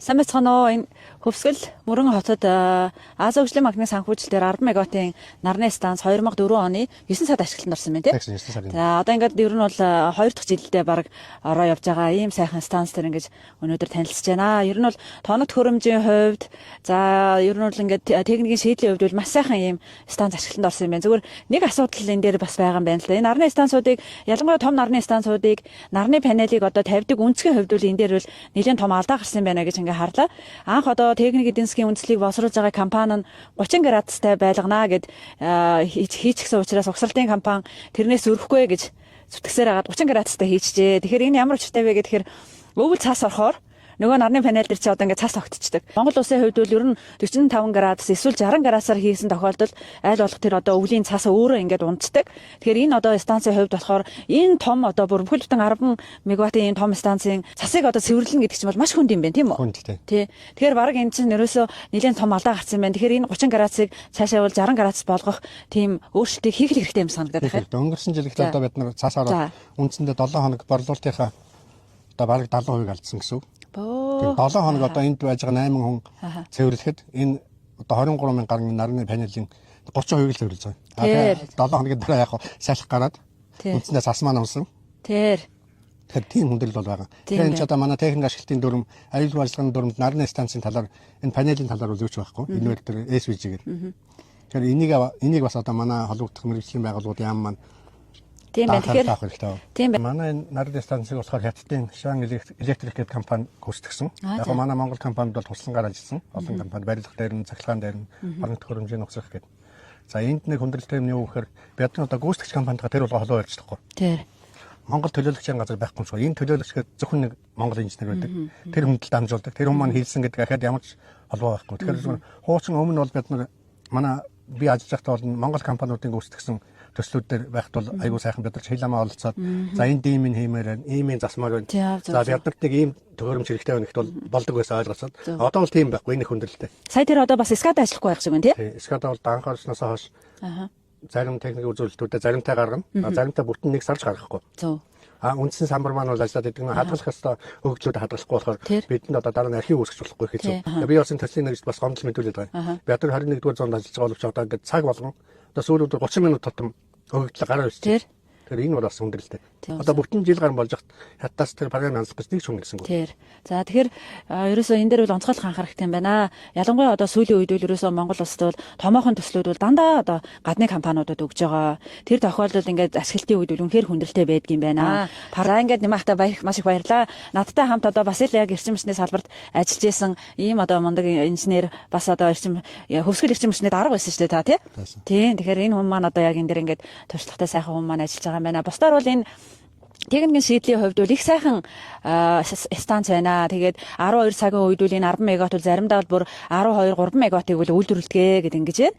Сайн байцгаана уу? Энэ Хөвсгөл Мөрөн хотод Аз хөгжлийн банкны санхүүжилтээр 10 мегаваттын нарны станц 2004 оны 9 сард ашиглалтанд орсон байна тийм. 9 сарын. За одоо ингээд ер нь бол 2 дахь жилдээ баг ороо явж байгаа ийм сайхан станц төр ингэж өнөөдөр танилцж байна. Ер нь бол тоног төхөөрөмжийн хувьд за ер нь бол ингээд техникийн шийдлийн хувьд бол маш сайхан ийм станц ашиглалтанд орсон юм байна. Зүгээр нэг асуудал энэ дээр бас байгаа юм байна л да. Энэ нарны станцуудыг ялангуяа том нарны станцуудыг нарны панелыг одоо тавьдаг үнцгийн хувьд бол энэ дээр бол нэлээд том алдаа гарсан байна гэж ингээ харлаа. Анх одоо техник эдийн засгийн үндслийг боловсруулж байгаа компани нь 30 градустай байлгана гэд хийчихсэн учраас угсралтын компани тэрнээс өрөхгүй гэж зүтгэсээр хагаад 30 градустай хийчихжээ. Тэгэхээр энэ ямар учиртай вэ гэхээр өвөл цаас орохоор нөгөө нарны панел дээр чи одоо ингээд цаас огтчдаг. Монгол улсын хувьд бол ер нь 45 градус эсвэл 60 градусаар хийсэн тохиолдолд айл болох тэр одоо өвлийн цаас өөрөө ингээд унтдаг. Тэгэхээр энэ одоо станцын хувьд болохоор энэ том одоо бүр бүхэл бүтэн 10 мегаваттын энэ том станцын цасыг одоо цэвэрлэнэ гэдэг чинь бол маш хүнд юм байна тийм үү? Хүндтэй. Тий. Тэгэхээр баг энэ чинь ерөөсөө нэлээд том алдаа гарсан байна. Тэгэхээр энэ 30 градусыг цаашаа бол 60 градус болгох тийм өөрчлөлтийг хийх хэрэгтэй юм санагдаад байна. Өнгөрсөн жилд одоо бид нар цаас ороод үндсэндээ 7 хоног борлуулалтынхаа одоо бараг 70% алдсан гэсэн үг. Тэгээд 7 хоног одоо энд байж байгаа 8 хүн цэвэрлэхэд энэ одоо 23 мянган гаруй нарны панелийн 30% л цэвэрлж байгаа. Тэгээд 7 хоногийн дараа яг салхи гараад үндсэндээ цас маань унсан. Тэгэхээр тийм хүндрэл бол байгаа. Тэгэхээр энэ ч одоо манай техник ашиглалтын дүрм, аюулгүй ажиллагааны дүрмд нарны станцын талаар энэ панелийн талаар үзүүч байхгүй. Энэ дээр SVG гэдэг. Тэгэхээр энийг бас одоо манай холбогдох мэргэжлийн байгууллагуудын яам маань тийм байна. Тэгэхээр тийм байна. Манай энэ нарны станцыг болохоор Хятадын Шан электрик гэдэг компани гүйцэтгсэн. Яг манай Монгол компанид бол туслангаар ажилласан. Олон компани барилга дээр нь, цахилгаан дээр нь, орон төхөөрөмжийн нөхцөх гэдэг. За энд нэг хүндрэлтэй юм юу гэхээр бид нар одоо гүйцэтгэгч компанитаа тэр бол холбоо ажиллахгүй. Тийм. Монгол төлөөлөгчийн газар байхгүй юм шиг. Энэ төлөөлөгчгээд зөвхөн нэг Монгол инженер байдаг. Тэр хүндэд дамжуулдаг. Тэр хүн маань хийлсэн гэдэг ахаад ямар ч холбоо байхгүй. Тэгэхээр хуучин өмнө бол бид нар манай би ажиллаж байхдаа бол Монгол компаниудын гүйцэтгэсэн төслүүд дээр байхад бол айгүй сайхан бид нар хиламаа олцоод за энэ дийм нь хиймээр иймийн засмаар байна. За бид нарт нэг ийм төхөөрөмж хэрэгтэй байна гэхэд бол болдог байсан ойлгоцоод одоо бол тийм байхгүй энэ хүндрэлтэй. Сая тэр одоо бас SCADA ажиллахгүй байх шиг байна тий? SCADA бол анхаарснаас хойш зарим техникийн үзүүлэлтүүдэд заримтай гаргана. Заримтай бүтэн нэг сарж гаргахгүй. Зөв. Үндсэн самбар маань бол ажиллаад идэг. Хадгалах ёстой хөгжлүүд хадгалахгүй болохоор бидэнд одоо дараа нь архив үүсгэж болохгүй хэцүү. Би бас энэ төслийн нэгж бас гомдол мэдүүлээд байгаа. Би одоо 21-р зуунд ажиллаж байгаа боловч одоо ингээд цаг болгон одоо сүүлүүд 30 минут тутам хөгжлөг гараа ирсэн. Тэгэхээр энэ бол бас хүндрэлтэй. Одоо бүтэн жил гар болж хат хаттаас тэр програм хянах гэж нэг ч хүн гэлсэнгүй. Тэр. За тэгэхээр ерөөсөө энэ дээр бол онцгойлох анхаарах хэрэгтэй юм байна. Ялангуяа одоо сүүлийн үед бол ерөөсөө Монгол улсад бол томоохон төслүүд бол дандаа одоо гадны компаниудад өгж байгаа. Тэр тохиолдолд ингээд ашиглалтын үед бол үнэхээр хүндрэлтэй байдаг юм байна. Параа ингээд нэмахтаа маш их баярлаа. Надтай хамт одоо бас л яг эрчим хүчний салбарт ажиллаж исэн ийм одоо мундаг инженер бас одоо хөвсгөл эрчим хүчний дарга байсан шүү дээ та тий. Тийм. Тэгэхээр энэ хүн маань одоо яг энэ дээр ингээд туршлагатай сайхан хүн маань ажиллаж байгаа юм байна. Бусдаар бол энэ техникийн шийдлийн хувьд бол их сайхан станц байна. Тэгээд 12 цагийн үед бол энэ 10 мегаватт бол заримдаа бол бүр 12 3 мегаваттыг бол үйлдвэрлэдэг гэдэг ингэж байна.